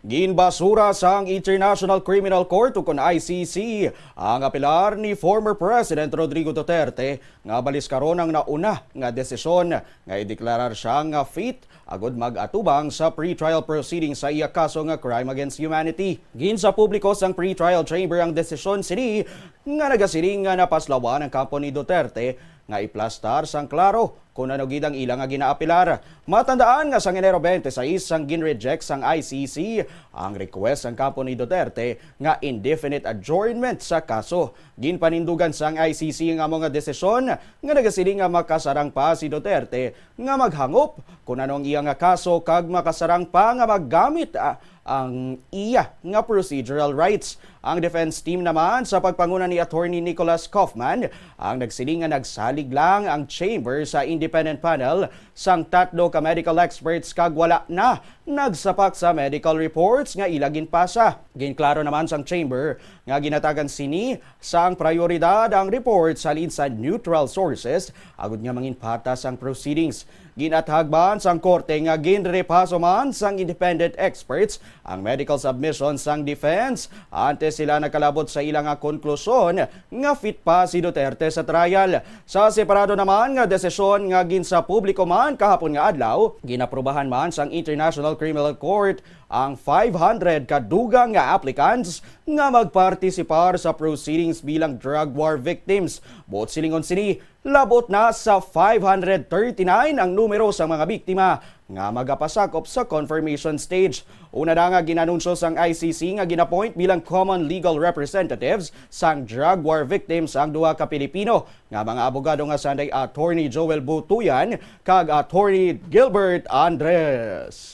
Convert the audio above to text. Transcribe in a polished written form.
Ginbasura sang International Criminal Court ukon ICC ang apelar ni former President Rodrigo Duterte nga balis karon ang nauna nga desisyon nga ideklarar siya nga fit agud mag-atubang sa pre-trial proceedings sa iya kaso nga crime against humanity. Ginsa publiko sang pre-trial chamber ang desisyon sini nga nagasiling nga napaslawan ang kampo ni Duterte nga iplastar sang klaro kung ano gid ang ilang nga ginaapilar. Matandaan nga sang Enero 26 sang ginreject sang ICC ang request sang kampo ni Duterte nga indefinite adjournment sa kaso. Ginpanindugan sang ICC nga mga desisyon nga nagasiling nga makasarang pa si Duterte nga maghangop kung ano ang iya nga kaso kag makasarang pa nga maggamit ang iya nga procedural rights. Ang defense team naman sa pagpanguna ni Attorney Nicholas Kaufman ang nagsiling nga nagsalig lang ang chamber sa independent panel sang tatlo ka medical experts kag wala na nagsapak sa medical reports nga ilagin pasa. Ginklaro naman sang chamber nga ginatagan sini sang prioridad ang report salin sa neutral sources agud nga mangin patas ang proceedings. Ginathagban sang korte nga ginrepaso man sang independent experts ang medical submissions sang defense antes sila nagkalabot sa ilang nga konklusyon nga fit pa si Duterte sa trial. Sa separado naman nga desisyon nga ginsa publiko man kahapon nga adlaw, ginaprubahan man sang International Criminal Court ang 500 kadugang nga applicants nga magpartisipar sa proceedings bilang drug war victims. Buot silingon sini, labot na sa 539 ang numero sa mga biktima nga magapasakop sa confirmation stage. Una na nga ginanunsyo sang ICC nga ginapoint bilang common legal representatives sang drug war victims ang duha ka Pilipino nga mga abogado nga sanday Attorney Joel Butuyan kag Attorney Gilbert Andres.